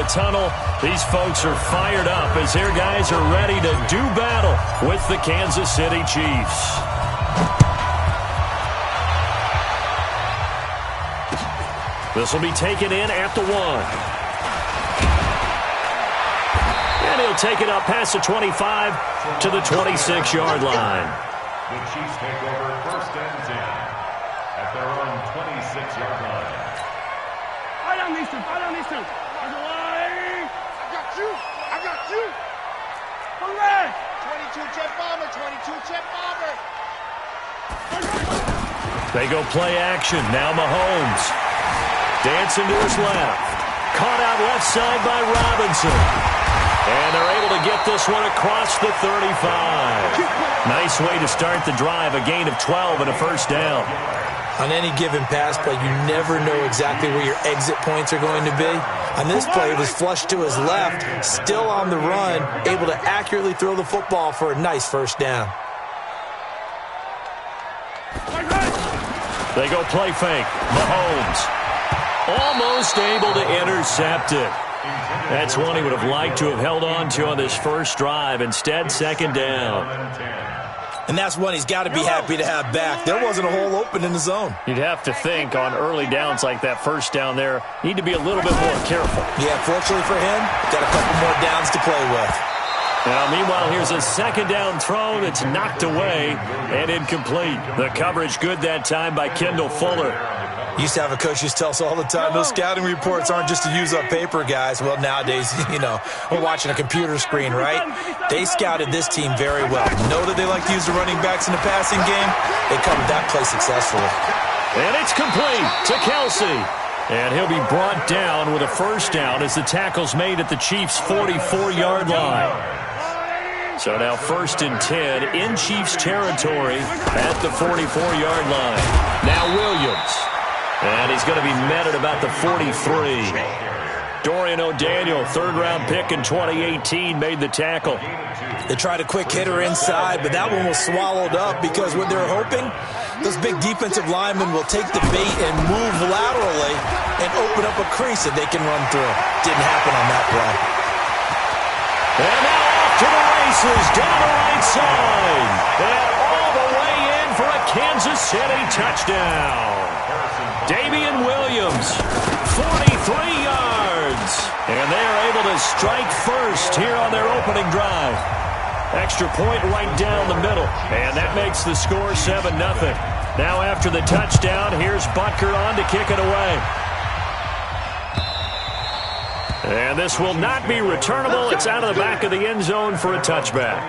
the tunnel. These folks are fired up as their guys are ready to do battle with the Kansas City Chiefs. This will be taken in at the 1. And he'll take it up past the 25 to the 26-yard line. The Chiefs take over 1st and 10 at their own 26-yard line. I don't need to. I got you. Hooray! 22 jet bomber, 22 jet bomber. They go play action. Now Mahomes. Dancing to his left. Caught out left side by Robinson. And they're able to get this one across the 35. Nice way to start the drive. A gain of 12 and a 1st down. On any given pass play, you never know exactly where your exit points are going to be. On this play, it was flushed to his left, still on the run, able to accurately throw the football for a nice 1st down. They go play fake. Mahomes almost able to intercept it. That's one he would have liked to have held on to on this first drive. Instead, 2nd down. And that's one he's got to be happy to have back. There wasn't a hole open in the zone. You'd have to think on early downs like that 1st down there, need to be a little bit more careful. Yeah, fortunately for him, got a couple more downs to play with. Now, meanwhile, here's a 2nd down throw that's knocked away and incomplete. The coverage good that time by Kendall Fuller. Used to have a coach used to tell us all the time, those scouting reports aren't just to use up paper, guys. Well, nowadays, we're watching a computer screen, right? They scouted this team very well. Know that they like to use the running backs in the passing game. They covered that play successfully. And it's complete to Kelsey. And he'll be brought down with a 1st down as the tackle's made at the Chiefs' 44-yard line. So now 1st and 10 in Chiefs territory at the 44-yard line. Now Williams. And he's going to be met at about the 43. Dorian O'Daniel, 3rd-round pick in 2018, made the tackle. They tried a quick hitter inside, but that one was swallowed up because what they're hoping, those big defensive linemen will take the bait and move laterally and open up a crease that they can run through. Didn't happen on that play. And now off to the races, down the right side. And all the way in for a Kansas City touchdown. Damian Williams, 43 yards. And they're able to strike first here on their opening drive. Extra point right down the middle. And that makes the score 7-0. Now after the touchdown, here's Butker on to kick it away. And this will not be returnable. It's out of the back of the end zone for a touchback.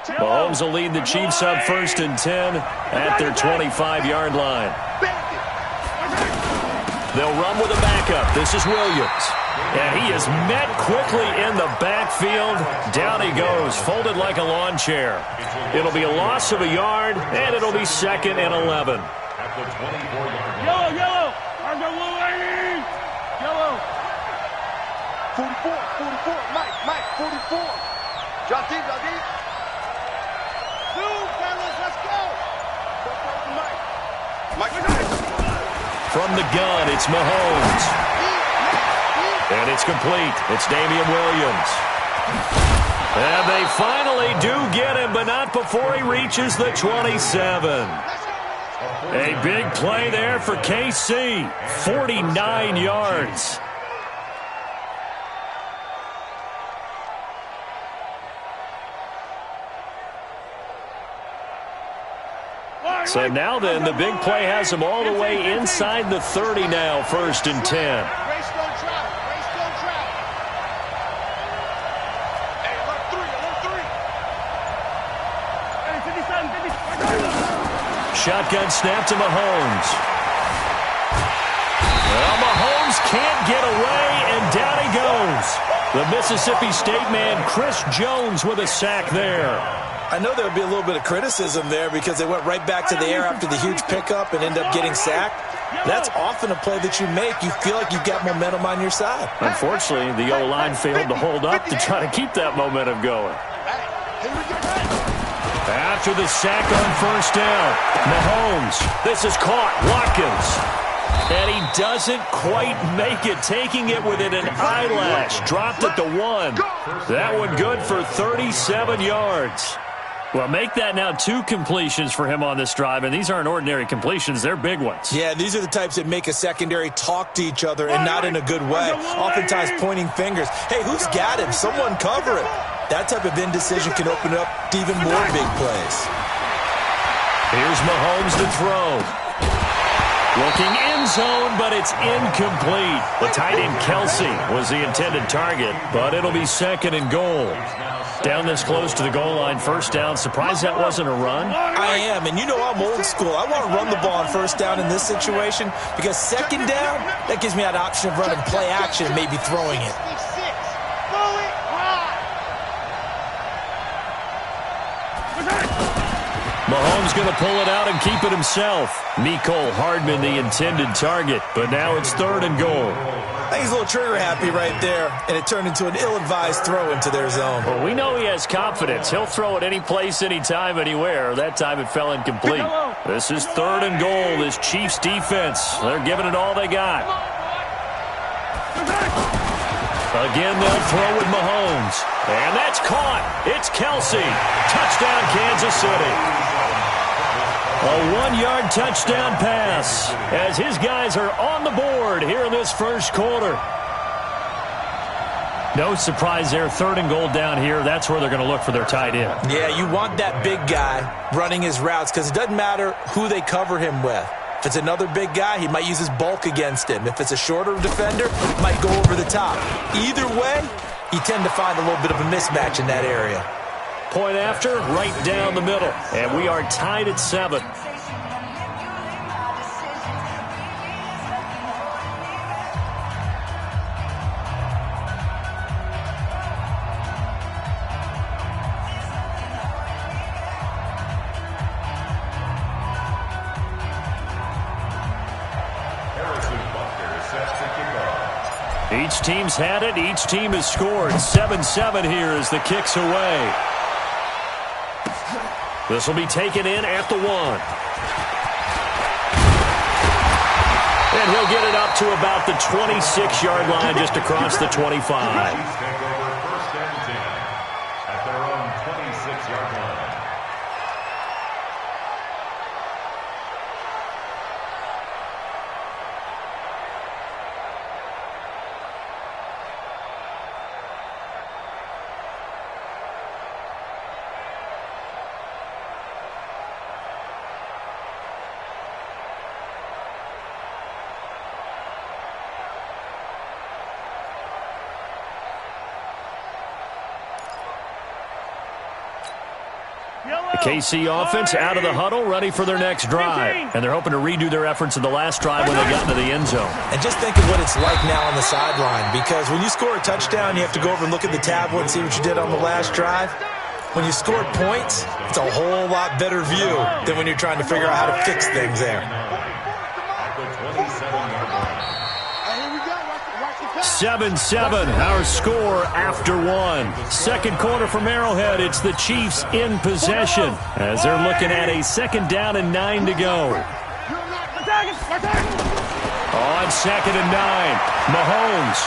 Mahomes will lead the Chiefs up 1st and 10 at their 25-yard line. They'll run with a backup. This is Williams. And he is met quickly in the backfield. Down he goes, folded like a lawn chair. It'll be a loss of a yard, and it'll be 2nd and 11. At the 24-yard line. Yellow. Yellow. 44. Mike, 44. John D. Let's go. Mike. From the gun, it's Mahomes. And it's complete. It's Damian Williams. And they finally do get him, but not before he reaches the 27. A big play there for KC. 49 yards. So now then, the big play has him all the way inside the 30 now, 1st and 10. Shotgun snap to Mahomes. Well, Mahomes can't get away, and down he goes. The Mississippi State man, Chris Jones, with a sack there. I know there would be a little bit of criticism there because they went right back to the air after the huge pickup and ended up getting sacked. That's often a play that you make. You feel like you've got momentum on your side. Unfortunately, the O-line failed to hold up to try to keep that momentum going. After the sack on first down, Mahomes. This is caught. Watkins. And he doesn't quite make it, taking it within an eyelash. Dropped at the 1. That one good for 37 yards. Well, make that now 2 completions for him on this drive, and these aren't ordinary completions. They're big ones. Yeah, these are the types that make a secondary talk to each other and not in a good way. Oftentimes pointing fingers. Hey, who's got him? Someone cover him. That type of indecision can open up to even more big plays. Here's Mahomes to throw. Looking end zone, but it's incomplete. The tight end Kelsey was the intended target, but it'll be 2nd and goal. Down this close to the goal line, first down. Surprised that wasn't a run? I am, and you know I'm old school. I want to run the ball on first down in this situation because second down, that gives me that option of running play action and maybe throwing it. Mahomes going to pull it out and keep it himself. Mecole Hardman, the intended target, but now it's 3rd and goal. I think he's a little trigger happy right there, and it turned into an ill-advised throw into their zone. Well, we know he has confidence. He'll throw it any place, anytime, anywhere. That time it fell incomplete. This is 3rd and goal, this Chiefs defense. They're giving it all they got. Again, they'll throw with Mahomes. And that's caught. It's Kelsey. Touchdown, Kansas City. A 1-yard touchdown pass as his guys are on the board here in this first quarter. No surprise there. 3rd and goal down here. That's where they're going to look for their tight end. Yeah, you want that big guy running his routes because it doesn't matter who they cover him with. If it's another big guy, he might use his bulk against him. If it's a shorter defender, he might go over the top. Either way, you tend to find a little bit of a mismatch in that area. Point after, right down the middle. And we are tied at 7. Each team's had it. Each team has scored. 7-7 here as the kick's away. This will be taken in at the 1. And he'll get it up to about the 26-yard line, just across the 25. Take over 1st and 10 at their own 26-yard line. The KC offense out of the huddle, ready for their next drive. And they're hoping to redo their efforts in the last drive when they got into the end zone. And just think of what it's like now on the sideline, because when you score a touchdown, you have to go over and look at the tablet and see what you did on the last drive. When you scored points, it's a whole lot better view than when you're trying to figure out how to fix things there. 7-7, our score after 1. Second quarter from Arrowhead, it's the Chiefs in possession as they're looking at a 2nd down and 9 to go. On 2nd and 9, Mahomes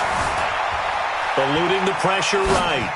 eluding the pressure right.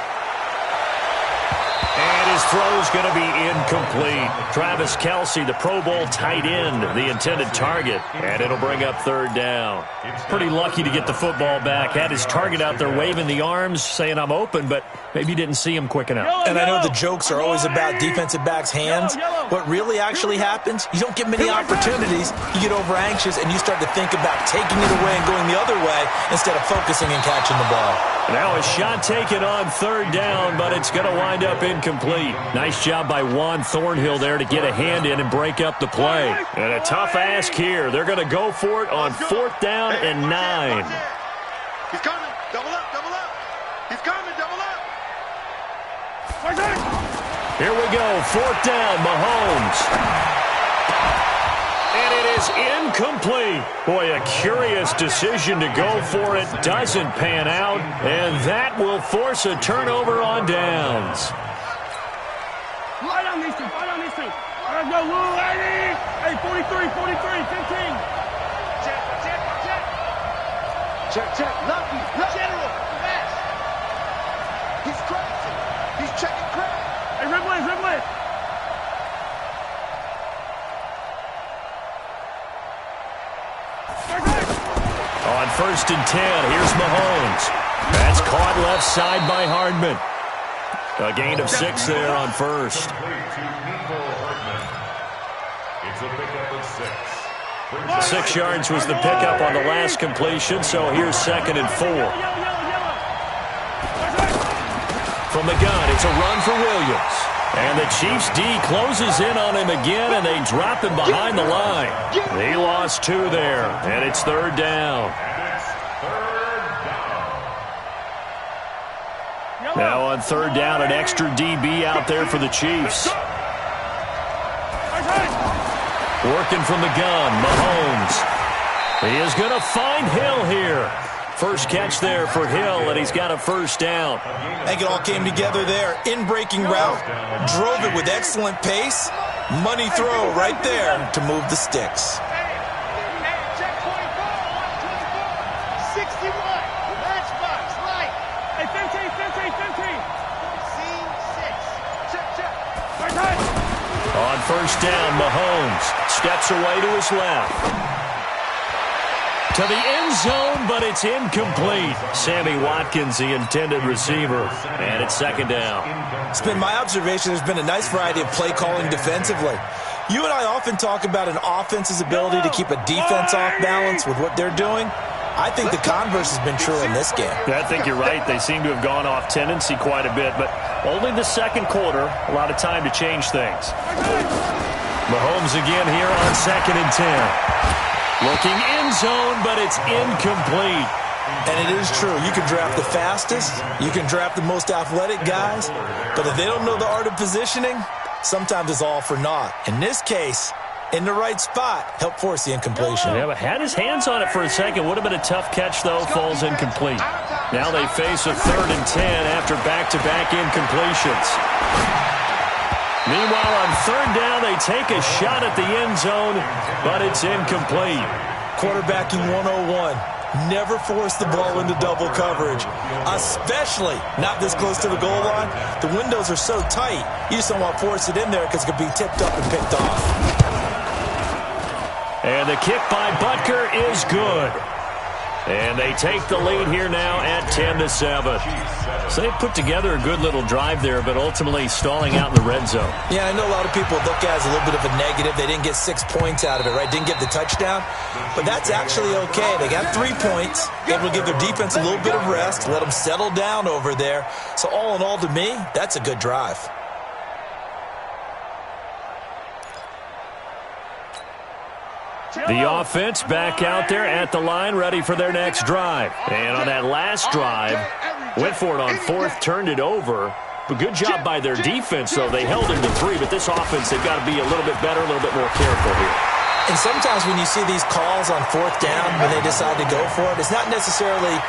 And his throw's going to be incomplete. Travis Kelsey, the Pro Bowl tight end, the intended target. And it'll bring up 3rd down. Pretty lucky to get the football back. Had his target out there waving the arms, saying I'm open, but maybe didn't see him quick enough. And I know the jokes are always about defensive backs' hands. What really actually happens, you don't get many opportunities. You get over anxious, and you start to think about taking it away and going the other way instead of focusing and catching the ball. Now a shot taken on 3rd down, but it's going to wind up incomplete. Nice job by Juan Thornhill there to get a hand in and break up the play. And a tough ask here. They're going to go for it on 4th down and 9. He's coming. Double up, double up. He's coming, double up. Here we go. 4th down, Mahomes. And it is incomplete. Boy, a curious decision to go for it. Doesn't pan out, and that will force a turnover on downs. Light on these two. Light on these two. Let's go, Lou, 80. Hey, 43, 43, 15. Check, check, check. Check, check. Lucky. General. Fast. He's crazy. He's checking crack. Hey, Ribley, Ribley. On 1st and 10, here's Mahomes. That's caught left side by Hardman. A gain of 6 there on 1st. It's a pickup of 6. 6 yards was the pickup on the last completion, so here's 2nd and 4. From the gun, it's a run for Williams. And the Chiefs' D closes in on him again, and they drop him behind the line. They lost 2 there, and it's 3rd down. Now on 3rd down, an extra DB out there for the Chiefs. Working from the gun, Mahomes. He is going to find Hill here. First catch there for Hill, and he's got a 1st down. I think it all came together there. In-breaking route, drove it with excellent pace. Money throw right there to move the sticks. Check 24, 61. Matchbox, light. Hey, 15, 15, 15. Scene 6. Check, check. On 1st down, Mahomes steps away to his left. To the end zone, but it's incomplete. Sammy Watkins, the intended receiver, and it's 2nd down. It's been my observation there's been a nice variety of play calling defensively. You and I often talk about an offense's ability to keep a defense off balance with what they're doing. I think the converse has been true in this game. I think you're right. They seem to have gone off tendency quite a bit, but only the 2nd quarter, a lot of time to change things. Mahomes again here on 2nd and 10. Looking end zone, but it's incomplete. And it is true. You can draft the fastest. You can draft the most athletic guys. But if they don't know the art of positioning, sometimes it's all for naught. In this case, in the right spot, helped force the incompletion. Yeah, but had his hands on it for a second. Would have been a tough catch, though. Falls incomplete. Now they face a 3rd and 10 after back-to-back incompletions. Meanwhile, on 3rd down, they take a shot at the end zone, but it's incomplete. Quarterbacking 101. Never force the ball into double coverage, especially not this close to the goal line. The windows are so tight, you just don't want to force it in there because it could be tipped up and picked off. And the kick by Butker is good. And they take the lead here now at 10-7. So they put together a good little drive there, but ultimately stalling out in the red zone. Yeah, I know a lot of people look at it as a little bit of a negative. They didn't get 6 points out of it, right? Didn't get the touchdown. But that's actually okay. They got 3 points, able to give their defense a little bit of rest, let them settle down over there. So all in all, to me, that's a good drive. The offense back out there at the line, ready for their next drive. And on that last drive, went for it on 4th, turned it over. But good job by their defense, though. They held him to 3, but this offense, they've got to be a little bit better, a little bit more careful here. And sometimes when you see these calls on 4th down, when they decide to go for it, it's not necessarily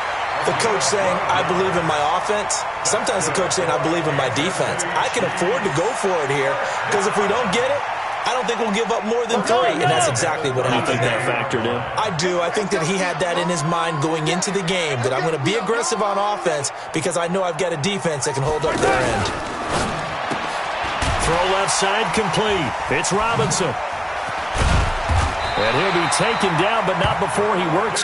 the coach saying, I believe in my offense. Sometimes the coach saying, I believe in my defense. I can afford to go for it here, because if we don't get it, I don't think we'll give up more than 3, and that's exactly what happened there. You think that factored in? I do. I think that he had that in his mind going into the game, that I'm going to be aggressive on offense because I know I've got a defense that can hold up their end. Throw left side complete. It's Robinson. And he'll be taken down, but not before he works.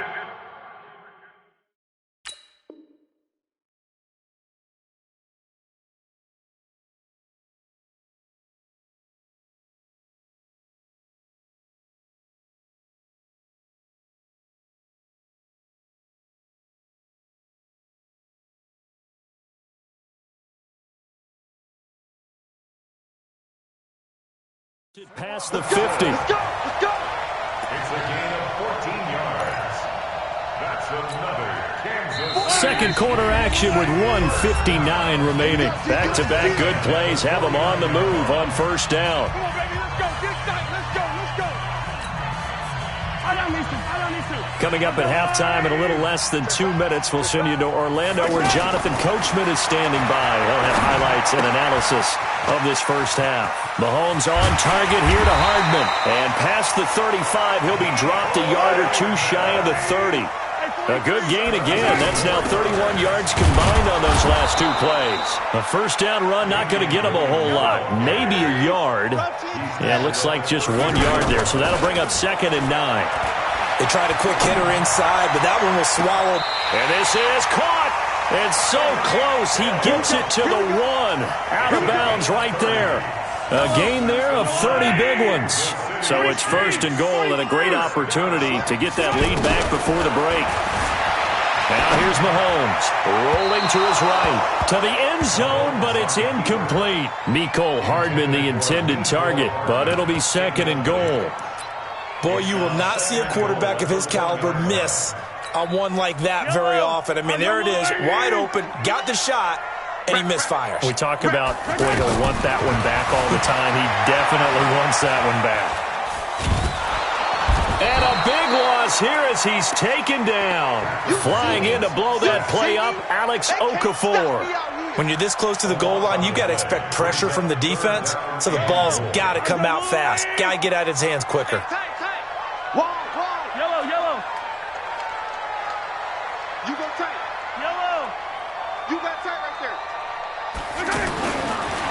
Past the 50. It's a gain of 14 yards. That's another Kansas. Second quarter action with 1:59 remaining. Back-to-back good plays have them on the move on 1st down. Come on, baby, let's go. Get tight. Let's go. Let's go. Coming up at halftime in a little less than 2 minutes, we'll send you to Orlando where Jonathan Coachman is standing by. He'll have highlights and analysis of this first half. Mahomes on target here to Hardman. And past the 35, he'll be dropped a yard or two shy of the 30. A good gain again. That's now 31 yards combined on those last two plays. A first down run, not going to get him a whole lot. Maybe a yard. Yeah, it looks like just 1 yard there. So that'll bring up 2nd and 9. They tried a quick hitter inside, but that one was swallowed. And this is caught. And so close. He gets it to the 1. Out of bounds right there. A gain there of 30 big ones. So it's 1st and goal and a great opportunity to get that lead back before the break. Now here's Mahomes rolling to his right. To the end zone, but it's incomplete. Mecole Hardman the intended target, but it'll be 2nd and goal. Boy, you will not see a quarterback of his caliber miss on one like that very often. I mean, there it is, wide open, got the shot, and he misfires. We talk about, boy, he'll want that one back all the time. He definitely wants that one back. And a big loss here as he's taken down. Flying in to blow that play up, Alex Okafor. When you're this close to the goal line, you got to expect pressure from the defense, so the ball's got to come out fast. Got to get out of his hands quicker. Yellow, yellow. You go tight. Yellow. You got tight right there.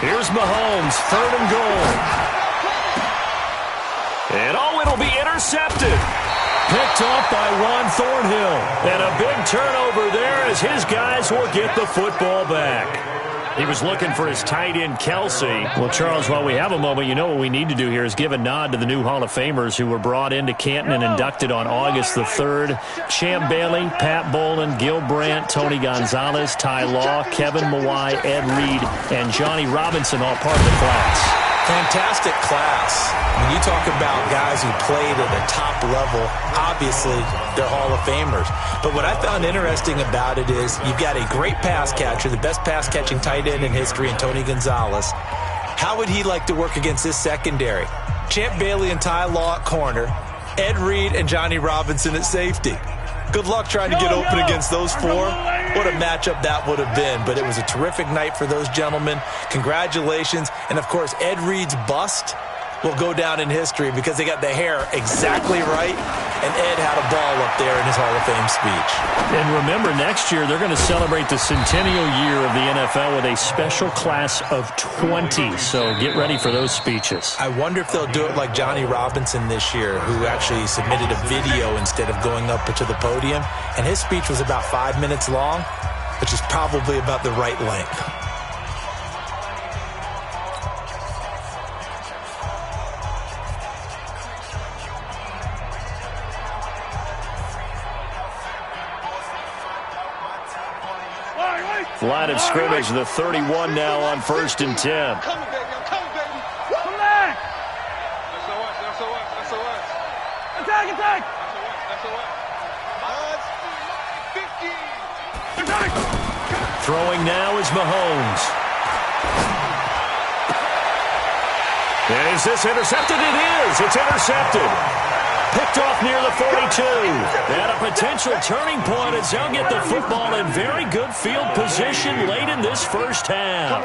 Here's Mahomes, 3rd and goal. And it'll be intercepted. Picked off by Juan Thornhill. And a big turnover there as his guys will get the football back. He was looking for his tight end, Kelsey. Well, Charles, while we have a moment, you know what we need to do here is give a nod to the new Hall of Famers who were brought into Canton and inducted on August the 3rd. Champ Bailey, Pat Bolin, Gil Brandt, Tony Gonzalez, Ty Law, Kevin Mawai, Ed Reed, and Johnny Robinson all part of the class. Fantastic class. When you talk about guys who played at a top level, obviously they're Hall of Famers. But what I found interesting about it is you've got a great pass catcher, the best pass-catching tight end in history, in Tony Gonzalez. How would he like to work against this secondary? Champ Bailey and Ty Law at corner, Ed Reed and Johnny Robinson at safety. Good luck trying to get open against those four. What a matchup that would have been. But it was a terrific night for those gentlemen. Congratulations. And, of course, Ed Reed's bust will go down in history because they got the hair exactly right, and Ed had a ball up there in his Hall of Fame speech. And remember, next year they're going to celebrate the centennial year of the NFL with a special class of 20, so get ready for those speeches. I wonder if they'll do it like Johnny Robinson this year, who actually submitted a video instead of going up to the podium, and his speech was about 5 minutes long, which is probably about the right length. Line of scrimmage, the 31 now on 1st and 10. Come baby, I'm coming, baby. Come back. That's all right, that's all right, that's all right. Attack, attack. That's all right, that's all right. 50. Attack. Throwing now is Mahomes. Is this intercepted? It is. It's intercepted. Picked off near the 42. And a potential turning point as they'll get the football in very good field position late in this first half.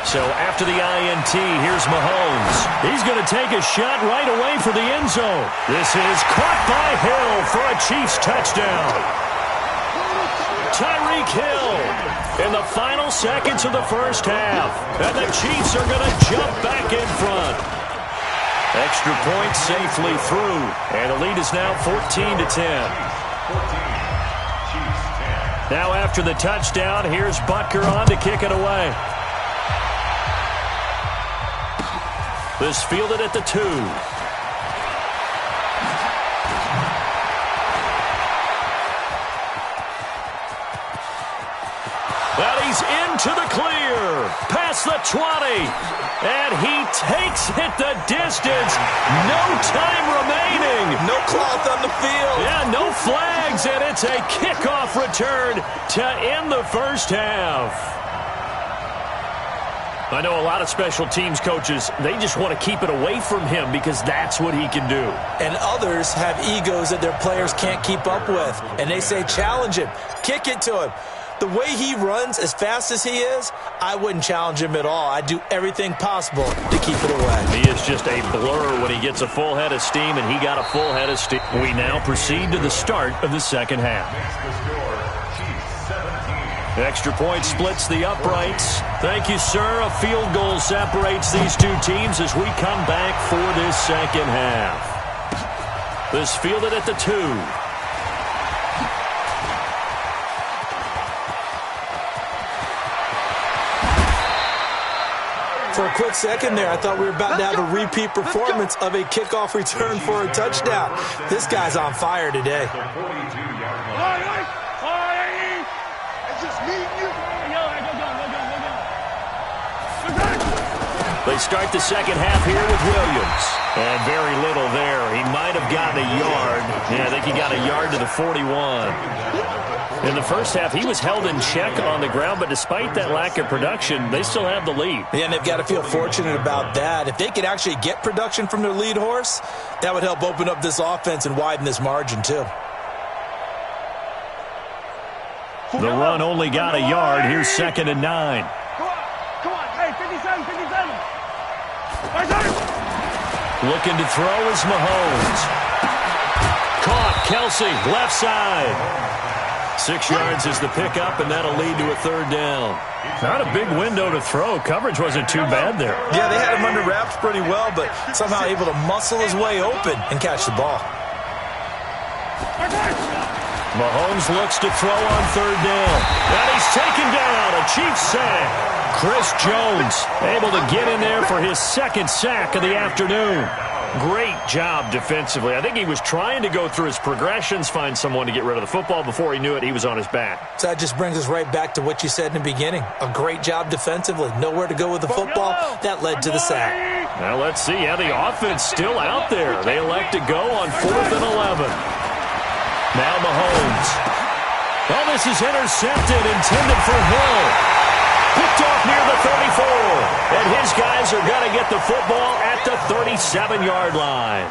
So after the INT, here's Mahomes. He's going to take a shot right away for the end zone. This is caught by Hill for a Chiefs touchdown. Tyreek Hill in the final seconds of the first half. And the Chiefs are going to jump back in front. Extra point safely through. And the lead is now 14-10. 14. Chiefs 10. Now after the touchdown, here's Butker on to kick it away. This fielded at the 2. And he's into the clear. Past the 20. And he takes it the distance. No time remaining. No cloth on the field. Yeah, no flags. And it's a kickoff return to end the first half. I know a lot of special teams coaches, they just want to keep it away from him because that's what he can do. And others have egos that their players can't keep up with. And they say, challenge him, kick it to him. The way he runs as fast as he is, I wouldn't challenge him at all. I'd do everything possible to keep it away. He is just a blur when he gets a full head of steam, and he got a full head of steam. We now proceed to the start of the second half. Extra point splits the uprights. Thank you, sir. A field goal separates these two teams as we come back for this second half. This fielded at the 2. For a quick second there, I thought we were about to have a repeat performance of a kickoff return for a touchdown. This guy's on fire today. They start the second half here with Williams. And very little there. He might have gotten a yard. Yeah, I think he got a yard to the 41. In the first half, he was held in check on the ground, but despite that lack of production, they still have the lead. Yeah, and they've got to feel fortunate about that. If they could actually get production from their lead horse, that would help open up this offense and widen this margin, too. The run only got a yard. Here's 2nd and 9. Come on. Hey, 57, 57. Looking to throw is Mahomes. Caught, Kelsey, left side. 6 yards is the pickup, and that'll lead to a 3rd down. Not a big window to throw. Coverage wasn't too bad there. Yeah, they had him under wraps pretty well, but somehow able to muscle his way open and catch the ball. Mahomes looks to throw on 3rd down. And he's taken down. A Chiefs sack. Chris Jones able to get in there for his 2nd sack of the afternoon. Great job defensively. I think he was trying to go through his progressions, find someone to get rid of the football. Before he knew it, he was on his back. So that just brings us right back to what you said in the beginning. A great job defensively. Nowhere to go with the football. That led to the sack. Now let's see how the offense still out there. They elect to go on 4th and 11. Now Mahomes. Oh, this is intercepted, intended for Hill. Picked off near the 34. And his guys are going to get the football at the 37-yard line.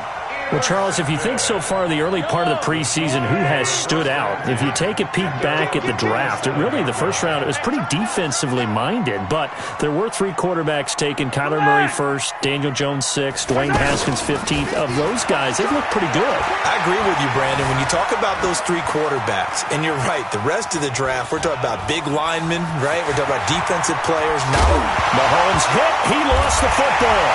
Well, Charles, if you think so far the early part of the preseason, who has stood out? If you take a peek back at the draft, the first round, it was pretty defensively minded, but there were 3 quarterbacks taken. Kyler Murray first, Daniel Jones 6th, Dwayne Haskins 15th. Of those guys, they look pretty good. I agree with you, Brandon. When you talk about those 3 quarterbacks, and you're right, the rest of the draft, we're talking about big linemen, right? We're talking about defensive players. Now Mahomes hit. He lost the football.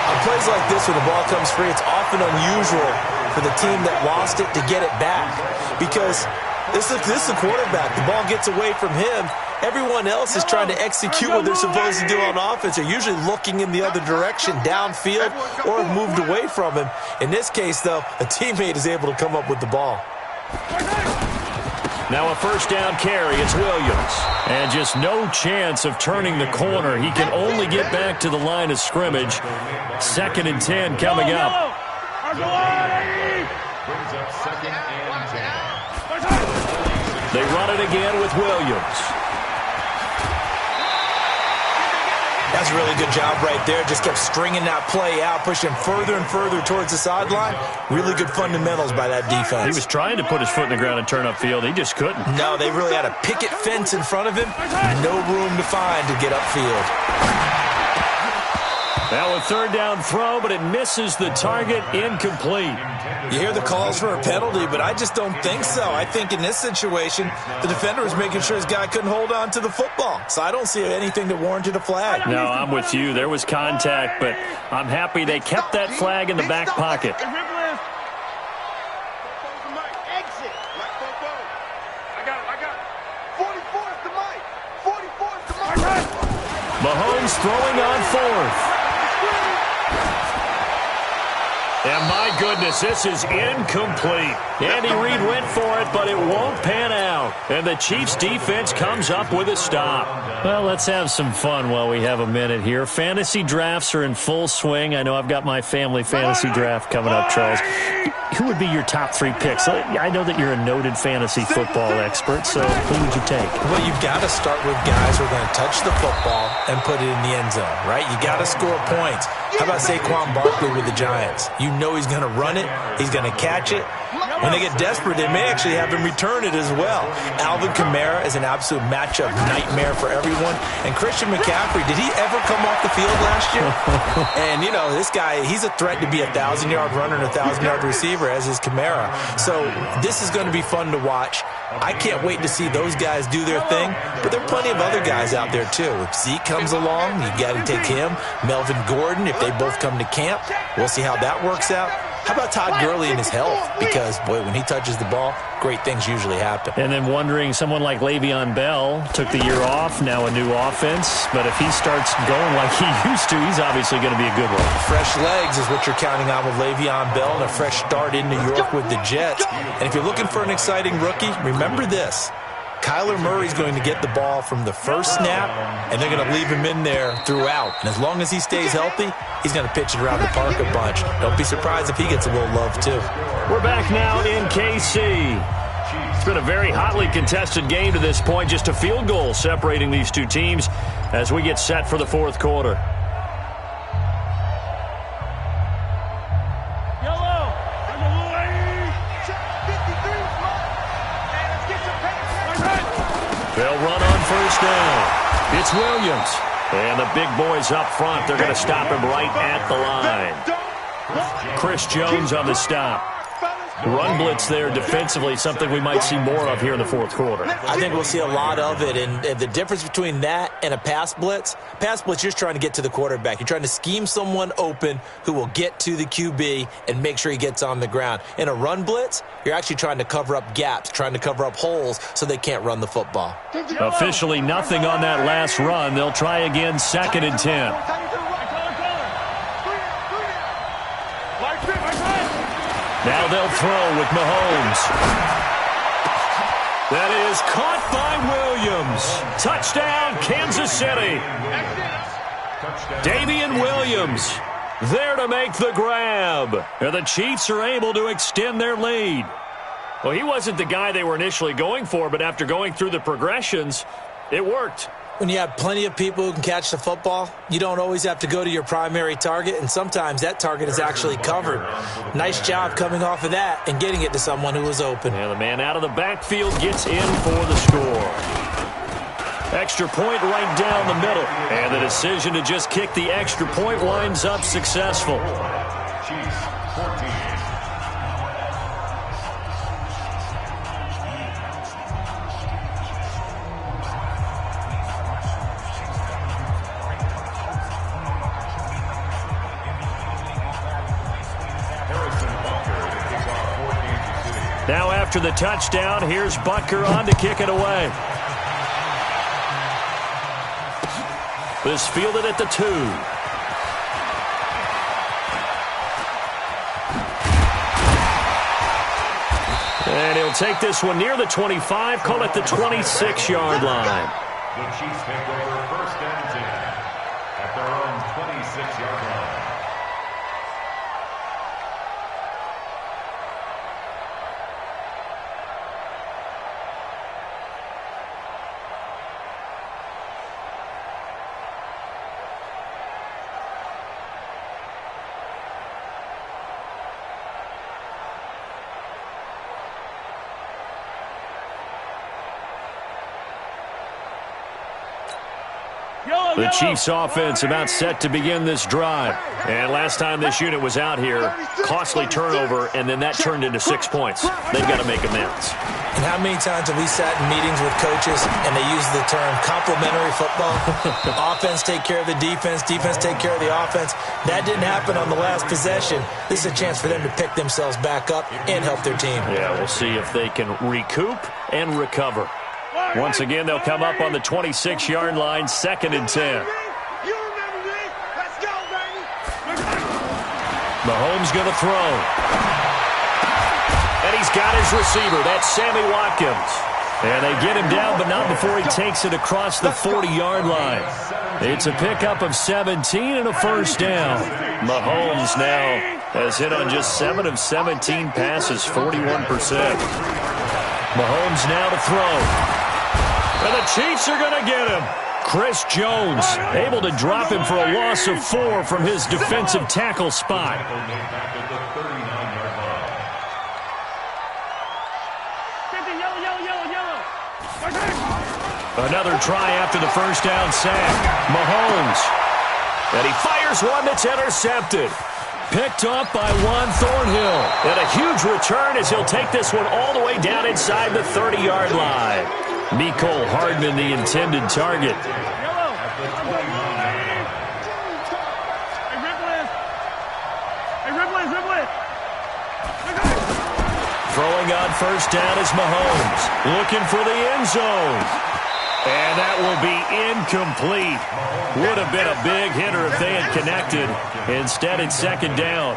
On plays like this, when the ball comes free, it's often unusual for the team that lost it to get it back. Because this is the quarterback. The ball gets away from him. Everyone else is trying to execute what they're supposed to do on offense. They're usually looking in the other direction, downfield, or have moved away from him. In this case, though, a teammate is able to come up with the ball. Now a 1st down carry. It's Williams. And just no chance of turning the corner. He can only get back to the line of scrimmage. 2nd and 10 coming up. Brings up 2nd and 10. They run it again with Williams. That's a really good job right there. Just kept stringing that play out, pushing further and further towards the sideline. Really good fundamentals by that defense. He was trying to put his foot in the ground and turn upfield. He just couldn't. No, they really had a picket fence in front of him. No room to find to get upfield. Now a 3rd down throw, but it misses the target. Incomplete. You hear the calls for a penalty, but I just don't think so. I think in this situation, the defender was making sure his guy couldn't hold on to the football. So I don't see anything that warranted a flag. No, I'm with you. There was contact, but I'm happy they kept that flag in the back pocket. Exit. I got it. 44 is the mic. 44 is the mic. Mahomes throwing on 4th. And my goodness, this is incomplete. Andy Reid went for for it, but it won't pan out. And the Chiefs defense comes up with a stop. Well, let's have some fun while we have a minute here. Fantasy drafts are in full swing. I know I've got my family fantasy draft coming up, Charles. Who would be your top 3 picks? I know that you're a noted fantasy football expert, so who would you take? Well, you've got to start with guys who are going to touch the football and put it in the end zone, right? You got to score points. How about Saquon Barkley with the Giants? You know he's going to run it. He's going to catch it. When they get desperate, they may actually have him return it as well. Alvin Kamara is an absolute matchup nightmare for everyone. And Christian McCaffrey, did he ever come off the field last year? And, you know, this guy, he's a threat to be a 1,000-yard runner and a 1,000-yard receiver, as is Kamara. So this is going to be fun to watch. I can't wait to see those guys do their thing. But there are plenty of other guys out there, too. If Zeke comes along, you got to take him. Melvin Gordon, if they both come to camp, we'll see how that works out. How about Todd Gurley and his health? Because, boy, when he touches the ball, great things usually happen. And then wondering, someone like Le'Veon Bell took the year off, now a new offense. But if he starts going like he used to, he's obviously going to be a good one. Fresh legs is what you're counting on with Le'Veon Bell and a fresh start in New York with the Jets. And if you're looking for an exciting rookie, remember this. Kyler Murray's going to get the ball from the first snap, and they're going to leave him in there throughout. And as long as he stays healthy, he's going to pitch it around the park a bunch. Don't be surprised if he gets a little love, too. We're back now in KC. It's been a very hotly contested game to this point. Just a field goal separating these two teams as we get set for the fourth quarter. They'll run on first down. It's Williams. And the big boys up front, they're going to stop him right at the line. Chris Jones on the stop. Run blitz there defensively, something we might see more of here in the fourth quarter. I think we'll see a lot of it, and the difference between that and a pass blitz, you're just trying to get to the quarterback. You're trying to scheme someone open who will get to the QB and make sure he gets on the ground. In a run blitz, you're actually trying to cover up gaps, trying to cover up holes so they can't run the football. Officially nothing on that last run. They'll try again, 2nd and 10. Now they'll throw with Mahomes. That is caught by Williams. Touchdown, Kansas City. Davian Williams there to make the grab. And the Chiefs are able to extend their lead. Well, he wasn't the guy they were initially going for, but after going through the progressions, it worked. When you have plenty of people who can catch the football, you don't always have to go to your primary target, and sometimes that target is actually covered. Nice job coming off of that and getting it to someone who was open. And the man out of the backfield gets in for the score. Extra point right down the middle. And the decision to just kick the extra point winds up successful. Chiefs 14. Now after the touchdown, here's Butker on to kick it away. This fielded at the 2. And he'll take this one near the 25, call it the 26-yard line. The Chiefs take over 1st and 10 at their own 26-yard line. The Chiefs offense about set to begin this drive. And last time this unit was out here, costly turnover, and then that turned into 6 points. They've got to make amends. And how many times have we sat in meetings with coaches and they use the term complementary football? Offense take care of the defense, defense take care of the offense. That didn't happen on the last possession. This is a chance for them to pick themselves back up and help their team. Yeah, we'll see if they can recoup and recover. Once again, they'll come up on the 26-yard line, 2nd and 10. Mahomes going to throw. And he's got his receiver. That's Sammy Watkins. And they get him down, but not before he takes it across the 40-yard line. It's a pickup of 17 and a first down. Mahomes now has hit on just 7 of 17 passes, 41%. Mahomes now to throw. And the Chiefs are going to get him. Chris Jones able to drop him for a loss of 4 from his defensive tackle spot. Another try after the first down sack. Mahomes. And he fires one that's intercepted. Picked off by Juan Thornhill. And a huge return as he'll take this one all the way down inside the 30-yard line. Mecole Hardman, the intended target. Throwing on first down is Mahomes. Looking for the end zone. And that will be incomplete. Would have been a big hitter if they had connected. Instead, it's second down.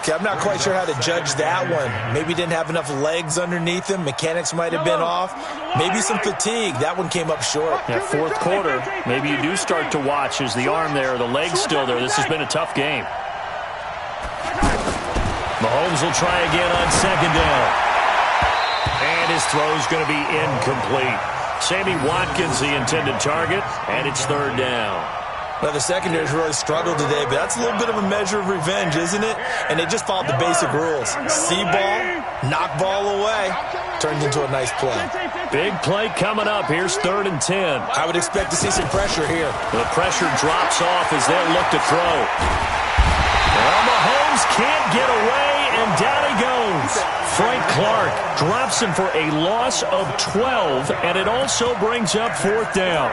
Okay, I'm not quite sure how to judge that one. Maybe didn't have enough legs underneath him. Mechanics might have been off. Maybe some fatigue. That one came up short. Yeah, fourth quarter, maybe you do start to watch as the arm there, the leg's still there. This has been a tough game. Mahomes will try again on second down. And his throw's going to be incomplete. Sammy Watkins, the intended target, and it's third down. Well, the secondary's really struggled today, but that's a little bit of a measure of revenge, isn't it? And they just followed the basic rules. See ball, knock ball away. Turned into a nice play. Big play coming up. Here's 3rd and 10. I would expect to see some pressure here. The pressure drops off as they'll look to throw. Well, Mahomes can't get away, and down he goes. Frank Clark drops him for a loss of 12, and it also brings up 4th down.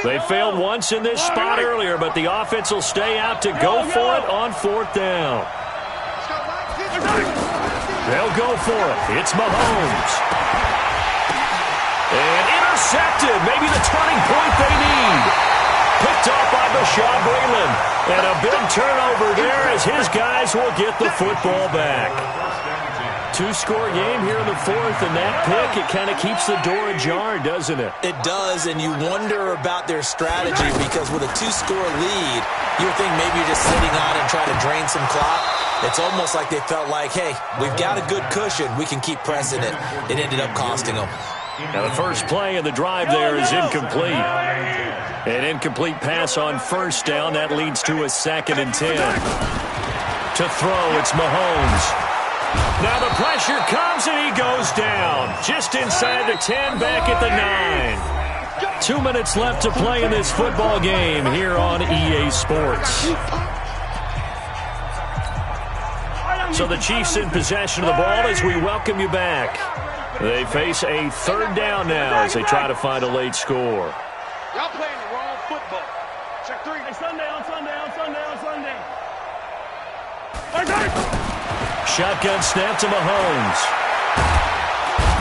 They failed once in this spot earlier, but the offense will stay out to go for it on 4th down. They'll go for it. It's Mahomes. And intercepted. Maybe the turning point they need. Picked off by Bashaud Breeland. And a big turnover there as his guys will get the football back. 2-score game here in the 4th, and that pick, it kind of keeps the door ajar, doesn't it? It does, and you wonder about their strategy because with a 2-score lead, you would think maybe you're just sitting on and trying to drain some clock. It's almost like they felt like, hey, we've got a good cushion. We can keep pressing it. It ended up costing them. Now the first play of the drive there is incomplete. An incomplete pass on first down. That leads to a 2nd and 10. To throw, it's Mahomes. Now the pressure comes and he goes down. Just inside the 10, back at the 9. 2 minutes left to play in this football game here on EA Sports. So the Chiefs in possession of the ball as we welcome you back. They face a 3rd down now as they try to find a late score. Y'all playing the wrong football. Check 3. Hey, Sunday. Shotgun snap to Mahomes.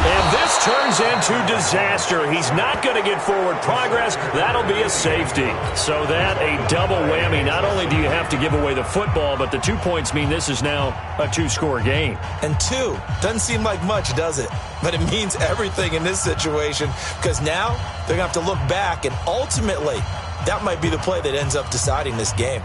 And this turns into disaster. He's not going to get forward progress. That'll be a safety. So that a double whammy. Not only do you have to give away the football, but the 2 points mean this is now a 2-score game. And 2 doesn't seem like much, does it? But it means everything in this situation because now they're going to have to look back, and ultimately that might be the play that ends up deciding this game.